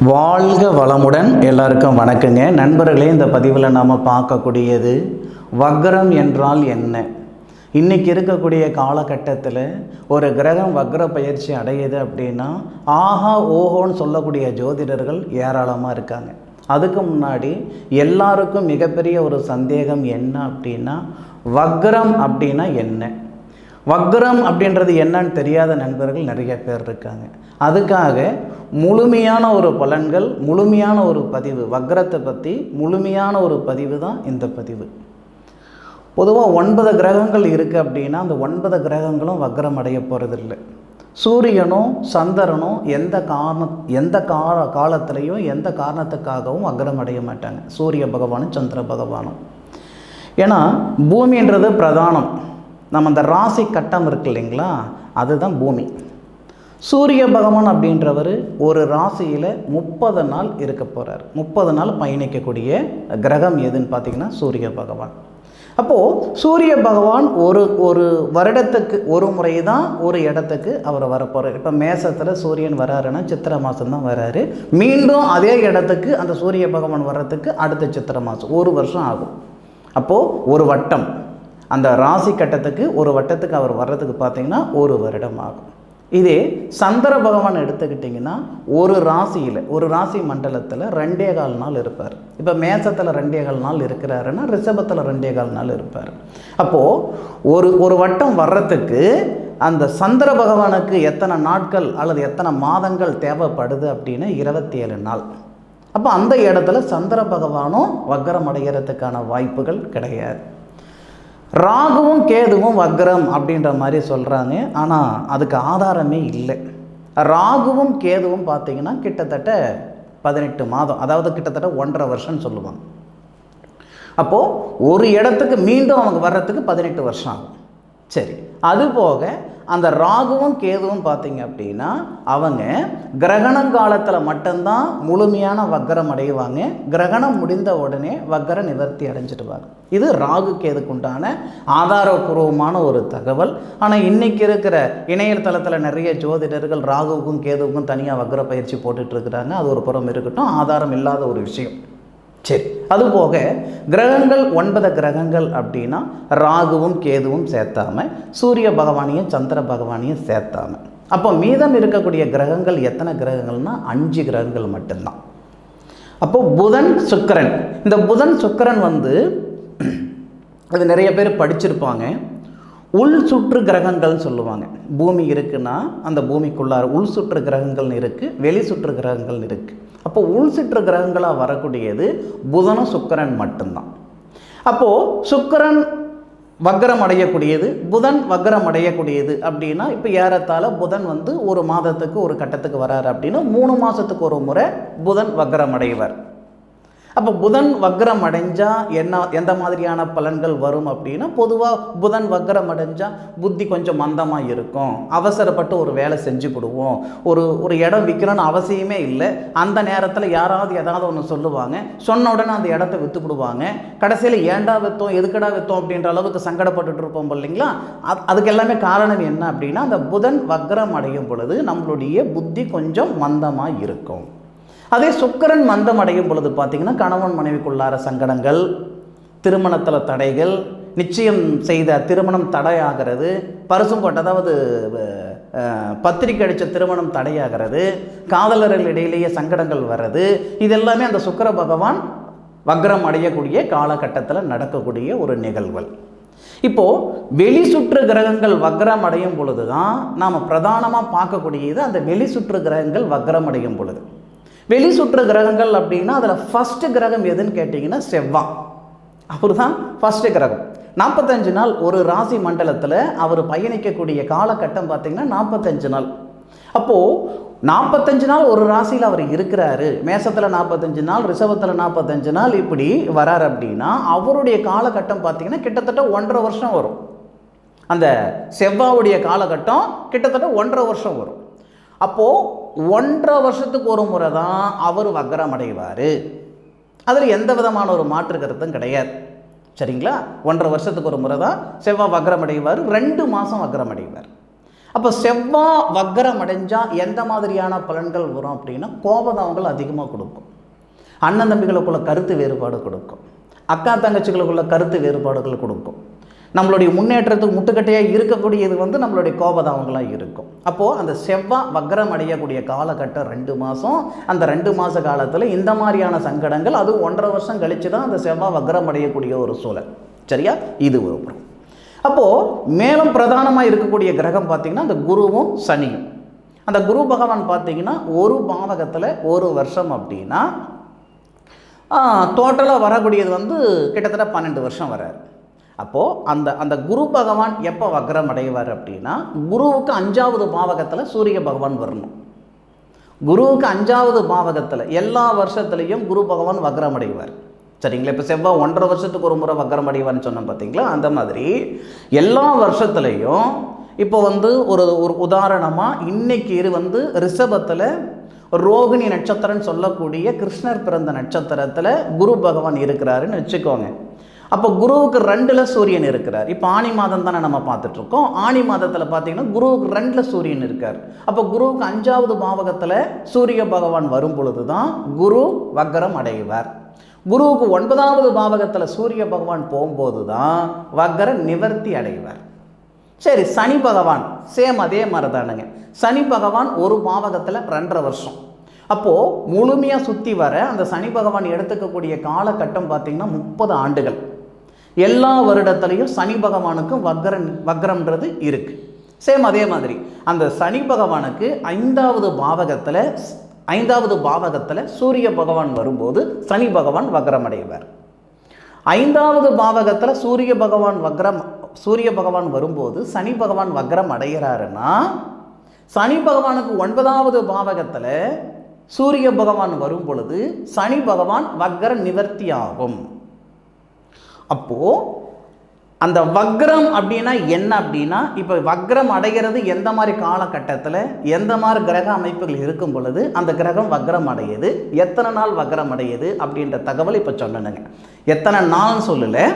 வாழ்க வளமுடன். எல்லாருக்கும் வணக்கங்க நண்பர்களே. இந்த பதிவில் நாம் பார்க்கக்கூடியது வக்ரம் என்றால் என்ன. இன்றைக்கி இருக்கக்கூடிய காலகட்டத்தில் ஒரு கிரகம் வக்ர பயிற்சி அடையுது அப்படின்னா ஆஹா ஓஹோன்னு சொல்லக்கூடிய ஜோதிடர்கள் ஏராளமாக இருக்காங்க. அதுக்கு முன்னாடி எல்லாருக்கும் மிகப்பெரிய ஒரு சந்தேகம் என்ன அப்படின்னா, வக்ரம் அப்படின்னா என்ன, வக்ரம் அப்படின்றது என்னன்னு தெரியாத நண்பர்கள் நிறைய பேர் இருக்காங்க. அதுக்காக முழுமையான ஒரு பலன்கள், முழுமையான ஒரு பதிவு, வக்ரத்தை பற்றி முழுமையான ஒரு பதிவு தான் இந்த பதிவு. பொதுவாக 9 கிரகங்கள் இருக்குது அப்படின்னா அந்த 9 கிரகங்களும் வக்ரம் அடைய போகிறதில்லை. சூரியனும் சந்திரனும் எந்த காலத்திலையும் எந்த காரணத்துக்காகவும் வக்ரம் அடைய மாட்டாங்க. சூரிய பகவானும் சந்திர பகவானும். ஏன்னா பூமின்றது பிரதானம். நம்ம அந்த ராசி கட்டம் இருக்கு இல்லைங்களா, அதுதான் பூமி. சூரிய பகவான் அப்படின்றவர் ஒரு ராசியில் 30 நாள் இருக்க போகிறார். 30 நாள் பயணிக்கக்கூடிய கிரகம் எதுன்னு பார்த்தீங்கன்னா சூரிய பகவான். அப்போது சூரிய பகவான் ஒரு வருடத்துக்கு ஒரு முறை தான் ஒரு இடத்துக்கு அவர் வரப்போகிறார். இப்போ மேசத்தில் சூரியன் வராருன்னா சித்திரை மாதம்தான் வராரு. மீண்டும் அதே இடத்துக்கு அந்த சூரிய பகவான் வர்றதுக்கு அடுத்த சித்திரை மாதம் 1 வருஷம் ஆகும். அப்போது ஒரு வட்டம், அந்த ராசி கட்டத்துக்கு ஒரு வட்டத்துக்கு அவர் வர்றதுக்கு பார்த்திங்கன்னா 1 வருடம் ஆகும். இதே சந்திர பகவான் எடுத்துக்கிட்டிங்கன்னா ஒரு ராசியில், ஒரு ராசி மண்டலத்தில் 2.25 நாள் இருப்பார். இப்போ மேசத்தில் 2.25 நாள் இருக்கிறாருன்னா ரிஷபத்தில் 2.25 நாள் இருப்பார். அப்போது ஒரு வட்டம் வர்றதுக்கு அந்த சந்திர பகவானுக்கு எத்தனை நாட்கள் அல்லது எத்தனை மாதங்கள் தேவைப்படுது அப்படின்னா 27 நாள். அப்போ அந்த இடத்துல சந்திர பகவானும் வக்ரம் அடைகிறதுக்கான வாய்ப்புகள் கிடையாது. ராகுவும் கேதுவும் வக்ரம் அப்படின்ற மாதிரி சொல்கிறாங்க. ஆனால் அதுக்கு ஆதாரமே இல்லை. ராகுவும் கேதுவும் பார்த்திங்கன்னா கிட்டத்தட்ட 18 மாதம், அதாவது கிட்டத்தட்ட 1.5 வருஷம்னு சொல்லுவாங்க. அப்போது ஒரு இடத்துக்கு மீண்டும் அவங்க வர்றதுக்கு 18 வருஷம் ஆகும். சரி, அதுபோக அந்த ராகுவும் கேதுவும் பார்த்திங்க அப்படின்னா அவங்க கிரகணம் காலத்தில் மட்டும்தான் முழுமையான வக்ரம் அடைவாங்க. கிரகணம் முடிந்த உடனே வக்ர நிவர்த்தி அடைஞ்சிடுவாங்க. இது ராகு கேதுக்குண்டான ஆதாரபூர்வமான ஒரு தகவல். ஆனால் இன்றைக்கி இருக்கிற இணையதளத்தில் நிறைய ஜோதிடர்கள் ராகுவுக்கும் கேதுவுக்கும் தனியாக வக்ர பயிற்சி போட்டுட்ருக்குறாங்க. அது ஒரு புறம் இருக்கட்டும், ஆதாரம் இல்லாத ஒரு விஷயம். சரி, அதுபோக கிரகங்கள் 9 கிரகங்கள் அப்படின்னா ராகுவும் கேதுவும் சேர்த்தாமல் சூரிய பகவானையும் சந்திர பகவானையும் சேர்த்தாமல் அப்போ மீதம் இருக்கக்கூடிய கிரகங்கள் எத்தனை கிரகங்கள்னால் 5 கிரகங்கள் மட்டும்தான். அப்போது புதன் சுக்கிரன், இந்த புதன் சுக்கிரன் அது நிறைய பேர் படிச்சிருப்பாங்க. உள் சுற்று கிரகங்கள்னு சொல்லுவாங்க. பூமி இருக்குன்னா அந்த பூமிக்குள்ளார உள் சுற்று கிரகங்கள்னு இருக்குது, வெளி சுற்று கிரகங்கள்னு இருக்குது. அப்போ உள் சுற்று கிரகங்களாக வரக்கூடியது புதனும் சுக்கிரன் மட்டும்தான். அப்போது சுக்கிரன் வக்ரம் அடையக்கூடியது, புதன் வக்ரம் அடையக்கூடியது அப்படின்னா இப்போ ஏறத்தாழ புதன் ஒரு மாதத்துக்கு ஒரு கட்டத்துக்கு வராரு அப்படின்னா 3 மாதத்துக்கு ஒரு முறை புதன் வக்ரம் அடைவார். அப்போ புதன் வக்ரம் அடைஞ்சால் எந்த மாதிரியான பலன்கள் வரும் அப்படின்னா, பொதுவாக புதன் வக்ரம் அடைஞ்சால் புத்தி கொஞ்சம் மந்தமாக இருக்கும், அவசரப்பட்டு ஒரு வேலை செஞ்சு விடுவோம், ஒரு இடம் விற்கணும்னு அவசியமே இல்லை, அந்த நேரத்தில் யாராவது ஏதாவது ஒன்று சொல்லுவாங்க, சொன்ன உடனே அந்த இடத்த விற்றுப்பிடுவாங்க. கடைசியில் ஏண்டா விற்றோம் எதுக்கடா விற்றோம் அப்படின்ற அளவுக்கு சங்கடப்பட்டுட்டு இருப்போம் இல்லைங்களா. அதுக்கு எல்லாமே காரணம் என்ன அப்படின்னா, அந்த புதன் வக்ரம் அடையும் பொழுது நம்மளுடைய புத்தி கொஞ்சம் மந்தமாக இருக்கும். அதே சுக்கிரன் மந்தம் அடையும் பொழுது பார்த்திங்கன்னா கணவன் மனைவிக்குள்ளார சங்கடங்கள், திருமணத்தில் தடைகள், நிச்சயம் செய்த திருமணம் தடையாகிறது, பரிசும் போட்டு அதாவது பத்திரிக்கை அடித்த திருமணம் தடையாகிறது, காதலர்கள் இடையிலேயே சங்கடங்கள் வர்றது, இதெல்லாமே அந்த சுக்கிர பகவான் வக்ரம் அடையக்கூடிய காலகட்டத்தில் நடக்கக்கூடிய ஒரு நிகழ்வுகள். இப்போது வெளி சுற்று கிரகங்கள் வக்ரம் அடையும் பொழுது தான் நாம் பிரதானமாக பார்க்கக்கூடியது அந்த வெளி சுற்று கிரகங்கள் வக்ரம் அடையும் பொழுது. வெளி சுற்று கிரகங்கள் அப்படின்னா அதில் ஃபஸ்ட்டு கிரகம் எதுன்னு கேட்டிங்கன்னா செவ்வாய். அவர் தான் ஃபஸ்ட்டு கிரகம். 45 நாள் ஒரு ராசி மண்டலத்தில் அவர் பயணிக்கக்கூடிய காலகட்டம் பார்த்திங்கன்னா 45 நாள். அப்போது 45 நாள் ஒரு ராசியில் அவர் இருக்கிறாரு. மேசத்தில் 45 நாள், ரிஷபத்தில் 45 நாள், இப்படி வரார் அப்படின்னா அவருடைய காலகட்டம் பார்த்திங்கன்னா கிட்டத்தட்ட 1.5 வருஷம் வரும். அந்த செவ்வாவுடைய காலகட்டம் கிட்டத்தட்ட 1.5 வருஷம் வரும். அப்போது 1.5 வருஷத்துக்கு ஒரு முறை தான் அவர் வக்ரம் அடைவார். அதில் எந்த விதமான ஒரு மாற்று கருத்தும் கிடையாது. சரிங்களா. 1.5 வருஷத்துக்கு ஒரு முறை தான் செவ்வாய் வக்ரம் அடைவார். 2 மாதம் வக்ரம் அடைவார். அப்போ செவ்வாய் வக்ரம் அடைஞ்சால் எந்த மாதிரியான பலன்கள் வரும் அப்படின்னா, கோபதாபங்கள் அதிகமாக கொடுக்கும், அண்ணன் தம்பிகளுக்குள்ள கருத்து வேறுபாடு கொடுக்கும், அக்கா தங்கச்சிகளுக்குள்ள கருத்து வேறுபாடுகள் கொடுக்கும், நம்மளுடைய முன்னேற்றத்துக்கு முட்டுக்கட்டையாக இருக்கக்கூடியது நம்மளுடைய கோபதாபங்களாக இருக்கும். அப்போது அந்த செவ்வாய் வக்ரம் அடையக்கூடிய காலகட்டம் 2 மாதம். அந்த 2 மாத காலத்தில் இந்த மாதிரியான சங்கடங்கள், அது 1.5 வருஷம் கழித்து தான் அந்த செவ்வாய் வக்ரம் அடையக்கூடிய ஒரு சூழல். சரியா? இது ஒரு. அப்போது மேலும் பிரதானமாக இருக்கக்கூடிய கிரகம் பார்த்திங்கன்னா அந்த குருவும் சனியும். அந்த குரு பகவான் பார்த்திங்கன்னா ஒரு பாவகத்தில் 1 வருஷம் அப்படின்னா டோட்டலாக வரக்கூடியது கிட்டத்தட்ட 12 வருஷம் வராரு. அப்போது அந்த குரு பகவான் எப்போ வக்ரம் அடைவார் அப்படின்னா, குருவுக்கு 5வது பாவகத்தில் சூரிய பகவான் வரணும். குருவுக்கு 5வது பாவகத்தில் எல்லா வருஷத்துலேயும் குரு பகவான் வக்ரம் அடைவார். சரிங்களா? இப்போ செவ்வாய் 1.5 வருஷத்துக்கு ஒரு முறை வக்ரம் அடைவார்னு சொன்னோம் பார்த்தீங்களா? அந்த மாதிரி எல்லா வருஷத்துலேயும் இப்போ ஒரு உதாரணமாக இன்னைக்கு ரிஷபத்தில் ரோகிணி நட்சத்திரம்னு சொல்லக்கூடிய கிருஷ்ணர் பிறந்த நட்சத்திரத்தில் குரு பகவான் இருக்கிறாருன்னு வச்சுக்கோங்க. அப்போ குருவுக்கு 2ல் சூரியன் இருக்கிறார். இப்போ ஆனி மாதம் தானே நம்ம பார்த்துட்ருக்கோம். ஆனி மாதத்தில் பார்த்தீங்கன்னா குருவுக்கு 2ல் சூரியன் இருக்கார். அப்போ குருவுக்கு 5வது பாவகத்தில் சூரிய பகவான் வரும் பொழுது தான் குரு வக்ரம் அடைவார். குருவுக்கு 9வது பாவகத்தில் சூரிய பகவான் போகும்போது தான் வக்ர நிவர்த்தி அடைவார். சரி, சனி பகவான் சேம் அதே மாதிரி தானுங்க. சனி பகவான் ஒரு பாவகத்தில் 2.5 வருஷம். அப்போது முழுமையாக சுற்றி வர அந்த சனி பகவான் எடுத்துக்கக்கூடிய காலகட்டம் பார்த்திங்கன்னா 30 ஆண்டுகள். எல்லா வருடத்துலையும் சனி பகவானுக்கும் வக்ரம்ன்றது இருக்குது. சேம் அதே மாதிரி அந்த சனி பகவானுக்கு 5வது பாவகத்தில் சூரிய பகவான் வரும்போது சனி பகவான் வக்ரம் அடைவார். 5வது பாவகத்தில் சூரிய பகவான் வரும்போது சனி பகவான் வக்ரம் அடைகிறாருன்னா, சனி பகவானுக்கு 9வது பாவகத்தில் சூரிய பகவான் வரும் பொழுது சனி பகவான் வக்ர நிவர்த்தி ஆகும். அப்போது அந்த வக்ரம் அப்படின்னா என்ன அப்படின்னா, இப்போ வக்ரம் அடைகிறது எந்த மாதிரி காலகட்டத்தில் எந்த மாதிரி கிரக அமைப்புகள் இருக்கும் பொழுது அந்த கிரகம் வக்ரம் அடையுது, எத்தனை நாள் வக்ரம் அடையுது அப்படின்ற தகவல் இப்போ சொன்னனுங்க. எத்தனை நாள்னு சொல்லலை,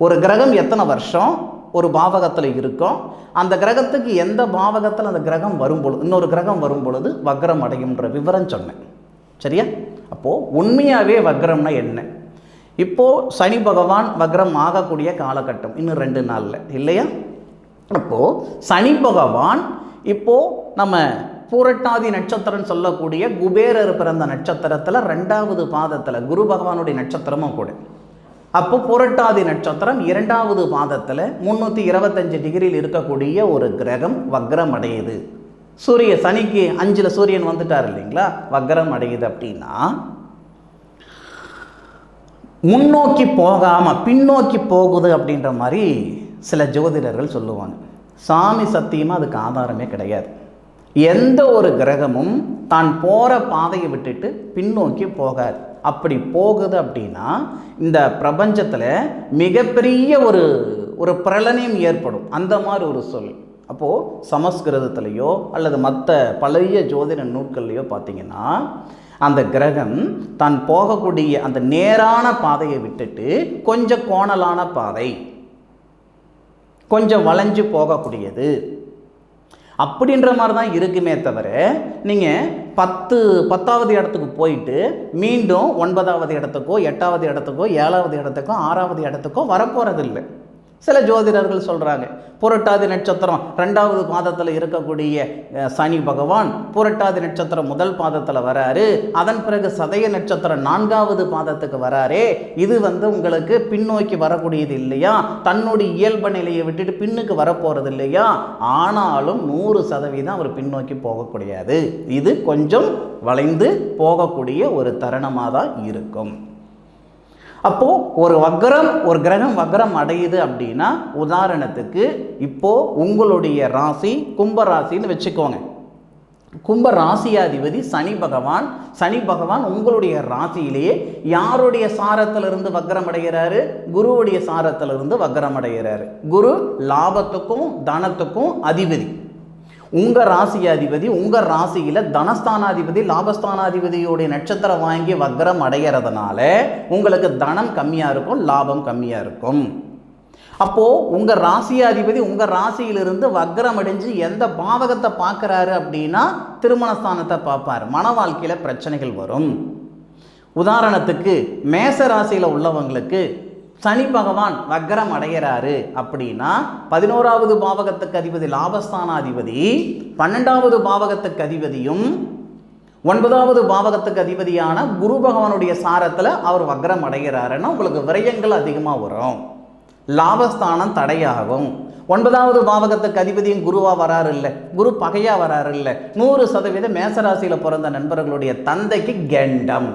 ஒரு கிரகம் எத்தனை வருஷம் ஒரு பாவகத்தில் இருக்கும், அந்த கிரகத்துக்கு எந்த பாவகத்தில் அந்த கிரகம் வரும்பொழுது இன்னொரு கிரகம் வரும் பொழுது வக்ரம் அடையும்ன்ற விவரம் சொன்னேன். சரியா? அப்போது உண்மையாகவே வக்ரம்னா என்ன? இப்போது சனி பகவான் வக்ரம் ஆகக்கூடிய காலகட்டம் இன்னும் 2 நாளில் இல்லையா? அப்போது சனி பகவான் இப்போது நம்ம பூரட்டாதி நட்சத்திரம் சொல்லக்கூடிய குபேரர் பிறந்த நட்சத்திரத்தில் 2வது பாதத்தில் குரு பகவானுடைய நட்சத்திரமும் கூட. அப்போ புரட்டாதி நட்சத்திரம் 2வது பாதத்தில் 325 டிகிரியில் இருக்கக்கூடிய ஒரு கிரகம் வக்ரம் அடையுது. சனிக்கு 5ல் சூரியன் வந்துட்டார் இல்லைங்களா? வக்ரம் அடையுது அப்படின்னா முன்னோக்கி போகாமல் பின்னோக்கி போகுது அப்படின்ற மாதிரி சில ஜோதிடர்கள் சொல்லுவாங்க. சாமி சத்தியமாக அதுக்கு ஆதாரமே கிடையாது. எந்த ஒரு கிரகமும் தான் போகிற பாதையை விட்டுட்டு பின்னோக்கி போகாது. அப்படி போகுது அப்படின்னா இந்த பிரபஞ்சத்தில் மிகப்பெரிய ஒரு பிரளயம் ஏற்படும், அந்த மாதிரி ஒரு சொல். அப்போது சமஸ்கிருதத்திலேயோ அல்லது மற்ற பழைய ஜோதிட நூல்கள்லையோ பார்த்திங்கன்னா அந்த கிரகம் தான் போகக்கூடிய அந்த நேரான பாதையை விட்டுட்டு கொஞ்சம் கோணலான பாதை, கொஞ்சம் வளைஞ்சு போகக்கூடியது அப்படின்ற மாதிரி தான் இருக்குமே தவிர, நீங்கள் 10வது இடத்துக்கு போயிட்டு மீண்டும் 9வது இடத்துக்கோ 8வது இடத்துக்கோ 7வது இடத்துக்கோ 6வது இடத்துக்கோ வரப்போகிறது இல்லை. சில ஜோதிடர்கள் சொல்கிறாங்க, புரட்டாதி நட்சத்திரம் 2வது பாதத்தில் இருக்கக்கூடிய சனி பகவான் புரட்டாதி நட்சத்திரம் 1 பாதத்தில் வராரு, அதன் பிறகு சதய நட்சத்திரம் 4வது பாதத்துக்கு வராரே, இது உங்களுக்கு பின்னோக்கி வரக்கூடியது இல்லையா, தன்னுடைய இயல்பு நிலையை விட்டுட்டு பின்னுக்கு வரப்போகிறது இல்லையா. ஆனாலும் 100% அவர் பின்னோக்கி போகக்கூடியது. இது கொஞ்சம் வளைந்து போகக்கூடிய ஒரு தருணமாக தான் இருக்கும். அப்போது ஒரு கிரகம் வக்ரம் அடையுது அப்படின்னா, உதாரணத்துக்கு இப்போது உங்களுடைய ராசி கும்பராசின்னு வச்சுக்கோங்க. கும்ப ராசியாதிபதி சனி பகவான் உங்களுடைய ராசியிலேயே யாருடைய சாரத்திலிருந்து வக்ரம் அடைகிறாரு? குருவுடைய சாரத்திலிருந்து வக்ரம் அடைகிறாரு. குரு லாபத்துக்கும் தனத்துக்கும் அதிபதி. உங்கள் ராசியாதிபதி உங்கள் ராசியில் தனஸ்தானாதிபதி லாபஸ்தானாதிபதியோடைய நட்சத்திரம் வாங்கி வக்ரம் அடைகிறதுனால உங்களுக்கு தனம் கம்மியாக இருக்கும், லாபம் கம்மியாக இருக்கும். அப்போது உங்கள் ராசியாதிபதி உங்கள் ராசியிலிருந்து வக்ரம் அடைஞ்சு எந்த பாவகத்தை பார்க்குறாரு அப்படின்னா திருமணஸ்தானத்தை பார்ப்பார். மன வாழ்க்கையில் பிரச்சனைகள் வரும். உதாரணத்துக்கு மேச ராசியில் உள்ளவங்களுக்கு சனி பகவான் வக்ரம் அடைகிறாரு அப்படின்னா 11வது பாவகத்துக்கு அதிபதி லாபஸ்தானாதிபதி 12வது பாவகத்துக்கு அதிபதியும் 9வது பாவகத்துக்கு அதிபதியான குரு பகவானுடைய சாரத்தில் அவர் வக்ரம் அடைகிறாருன்னா உங்களுக்கு விரயங்கள் அதிகமாக வரும், லாபஸ்தானம் தடையாகும். 9வது பாவகத்துக்கு அதிபதியும் குருவா வராரு இல்லை, குரு பகையா வராரு இல்லை. 100% மேசராசியில் பிறந்த நண்பர்களுடைய தந்தைக்கு கண்டம்.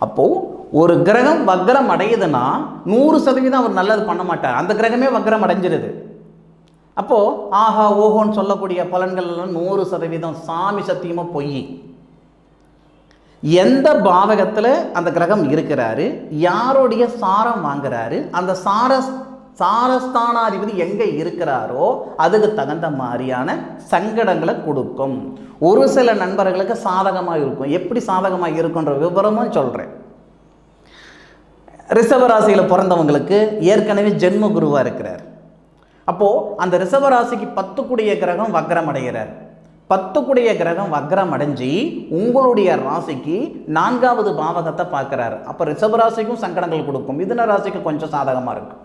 அப்போது ஒரு கிரகம் வக்ரம் அடையுதுன்னா 100% அவர் நல்லது பண்ண மாட்டார், அந்த கிரகமே வக்ரம் அடைஞ்சிருது. அப்போது ஆஹா ஓஹோன்னு சொல்லக்கூடிய பலன்கள் எல்லாம் 100% சாமி சத்தியமாக பொய். எந்த பாவகத்தில் அந்த கிரகம் இருக்கிறாரு, யாருடைய சாரம் வாங்குறாரு, அந்த சாரஸ்தானாதிபதி எங்கே இருக்கிறாரோ அதுக்கு தகுந்த மாதிரியான சங்கடங்களை கொடுக்கும். ஒரு சில நண்பர்களுக்கு சாதகமாக இருக்கும். எப்படி சாதகமாக இருக்குன்ற விவரமும் சொல்கிறேன். ரிஷபராசியில் பிறந்தவங்களுக்கு ஏற்கனவே ஜென்ம குருவாக இருக்கிறார். அப்போது அந்த ரிஷபராசிக்கு 10 கூடிய கிரகம் வக்ரம் அடைகிறார். 10 கூடிய கிரகம் வக்ரம் அடைஞ்சி உங்களுடைய ராசிக்கு 4வது பாவகத்தை பார்க்குறாரு. அப்போ ரிஷபராசிக்கும் சங்கடங்கள் கொடுக்கும், மிதுன ராசிக்கு கொஞ்சம் சாதகமாக இருக்கும்.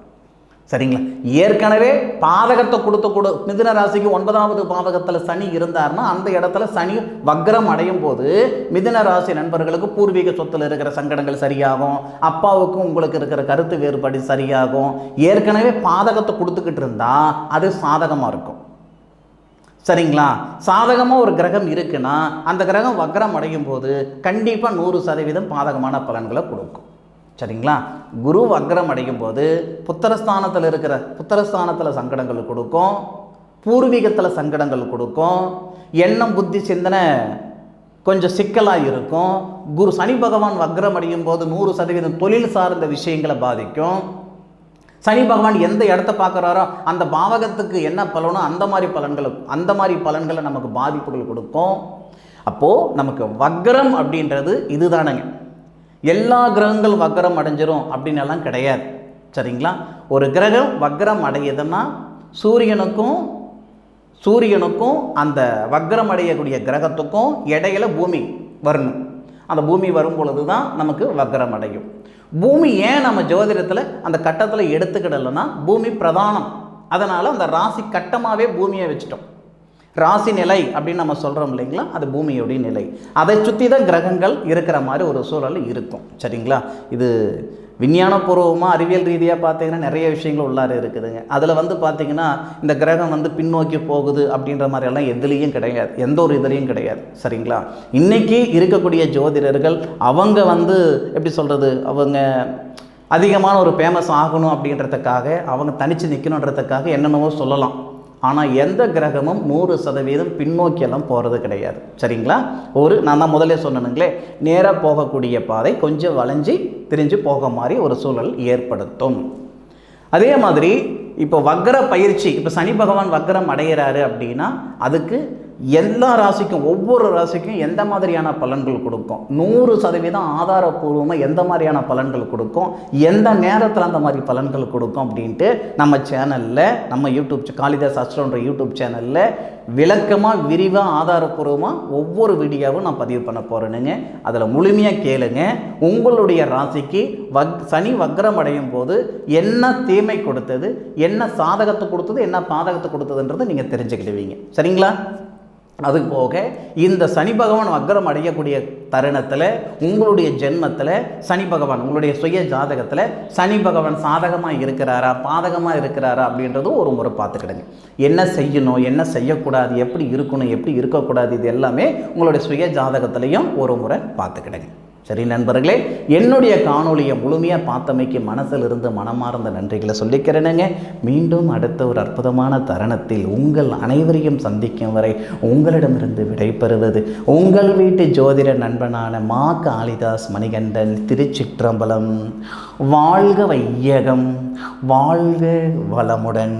சரிங்களா? ஏற்கனவே பாதகத்தை கொடுத்து மிதுன ராசிக்கு 9வது பாவகத்தில் சனி இருந்தார்னா அந்த இடத்துல சனி வக்ரம் அடையும் போது மிதுன ராசி நண்பர்களுக்கு பூர்வீக சொத்தில் இருக்கிற சங்கடங்கள் சரியாகும், அப்பாவுக்கும் உங்களுக்கு இருக்கிற கருத்து வேறுபாடு சரியாகும். ஏற்கனவே பாதகத்தை கொடுத்துக்கிட்டு இருந்தால் அது சாதகமாக இருக்கும். சரிங்களா? சாதகமாக ஒரு கிரகம் இருக்குன்னா அந்த கிரகம் வக்ரம் அடையும் போது கண்டிப்பாக 100% பாதகமான பலன்களை கொடுக்கும். சரிங்களா? குரு வக்ரம் அடையும் போது புத்திரஸ்தானத்தில் சங்கடங்கள் கொடுக்கும், பூர்வீகத்தில் சங்கடங்கள் கொடுக்கும், எண்ணம் புத்தி சிந்தனை கொஞ்சம் சிக்கலாக இருக்கும். குரு சனி பகவான் வக்ரம் அடையும் போது 100% தொழில் சார்ந்த விஷயங்களை பாதிக்கும். சனி பகவான் எந்த இடத்த பார்க்குறாரோ அந்த பாவகத்துக்கு என்ன பலனோ அந்த மாதிரி பலன்களை நமக்கு பாதிப்புகள் கொடுக்கும். அப்போது நமக்கு வக்ரம் அப்படின்றது இதுதானங்க. எல்லா கிரகங்கள் வக்ரம் அடைஞ்சிரும் அப்படின்னு எல்லாம் கிடையாது. சரிங்களா? ஒரு கிரகம் வக்ரம் அடையுதுன்னா சூரியனுக்கும் அந்த வக்ரம் அடையக்கூடிய கிரகத்துக்கும் இடையில பூமி வரணும். அந்த பூமி வரும் பொழுது தான் நமக்கு வக்ரம் அடையும். பூமி ஏன் நம்ம ஜோதிடத்தில் அந்த கட்டத்தில் எடுத்துக்கிடலைன்னா பூமி பிரதானம், அதனால் அந்த ராசி கட்டமாகவே பூமியை வச்சுட்டோம். ராசி நிலை அப்படின்னு நம்ம சொல்கிறோம் இல்லைங்களா, அது பூமியோடைய நிலை. அதை சுற்றி தான் கிரகங்கள் இருக்கிற மாதிரி ஒரு சூழல் இருக்கும். சரிங்களா? இது விஞ்ஞானபூர்வமாக அறிவியல் ரீதியாக பார்த்தீங்கன்னா நிறைய விஷயங்கள் உள்ளார இருக்குதுங்க. அதில் பார்த்திங்கன்னா இந்த கிரகம் பின்னோக்கி போகுது அப்படின்ற மாதிரியெல்லாம் எதுலேயும் கிடையாது, எந்த ஒரு இதுலேயும் கிடையாது. சரிங்களா? இன்றைக்கி இருக்கக்கூடிய ஜோதிடர்கள் அவங்க எப்படி சொல்கிறது, அவங்க அதிகமான ஒரு ஃபேமஸ் ஆகணும் அப்படின்றதுக்காக அவங்க தனித்து நிற்கணுன்றதுக்காக என்னென்னவோ சொல்லலாம். ஆனால் எந்த கிரகமும் 100% பின்னோக்கியெல்லாம் போகிறது கிடையாது. சரிங்களா? நான் தான் முதலே சொன்னேனுங்களே, நேராக போகக்கூடிய பாதை கொஞ்சம் வளைஞ்சி திரிஞ்சு போக மாதிரி ஒரு சூழல் ஏற்படுத்தும். அதே மாதிரி இப்போ வக்ர பயிற்சி, இப்போ சனி பகவான் வக்ரம் அடைகிறாரு அப்படின்னா அதுக்கு எல்லா ராசிக்கும் ஒவ்வொரு ராசிக்கும் எந்த மாதிரியான பலன்கள் கொடுக்கும், 100% ஆதாரபூர்வமாக எந்த மாதிரியான பலன்கள் கொடுக்கும், எந்த நேரத்தில் அந்த மாதிரி பலன்கள் கொடுக்கும் அப்படின்ட்டு நம்ம சேனலில், நம்ம யூடியூப் காளிதாஸ் அஸ்ட்ரோன்ற யூடியூப் சேனலில் விளக்கமாக விரிவாக ஆதாரபூர்வமாக ஒவ்வொரு வீடியோவும் நான் பதிவு பண்ண போகிறேனுங்க. அதில் முழுமையாக கேளுங்க. உங்களுடைய ராசிக்கு சனி வக்ரம் அடையும் போது என்ன தீமை கொடுத்தது, என்ன சாதகத்தை கொடுத்தது, என்ன பாதகத்தை கொடுத்ததுன்றதை நீங்கள் தெரிஞ்சுக்கிடுவீங்க. சரிங்களா? அது போக இந்த சனி பகவான் வக்ரம் அடையக்கூடிய தருணத்தில் உங்களுடைய ஜென்மத்தில் சனி பகவான் உங்களுடைய சுய ஜாதகத்தில் சனி பகவான் சாதகமாக இருக்கிறாரா பாதகமாக இருக்கிறாரா அப்படின்றது ஒரு முறை பார்த்துக்கிடுங்க. என்ன செய்யணும், என்ன செய்யக்கூடாது, எப்படி இருக்கணும், எப்படி இருக்கக்கூடாது, இது எல்லாமே உங்களுடைய சுய ஜாதகத்திலையும் ஒரு முறை பார்த்துக்கிடுங்க. சரி நண்பர்களே, என்னுடைய காணொலியை முழுமையாக பார்த்தமைக்கு மனசிலிருந்து மனமார்ந்த நன்றிகளை சொல்லிக்கிறேனுங்க. மீண்டும் அடுத்த ஒரு அற்புதமான தருணத்தில் உங்கள் அனைவரையும் சந்திக்கும் வரை உங்களிடமிருந்து விடைபெறுவது உங்கள் வீட்டு ஜோதிட நண்பனான மா காளிதாஸ் மணிகண்டன். திருச்சிற்றம்பலம். வாழ்க வையகம், வாழ்க வளமுடன்.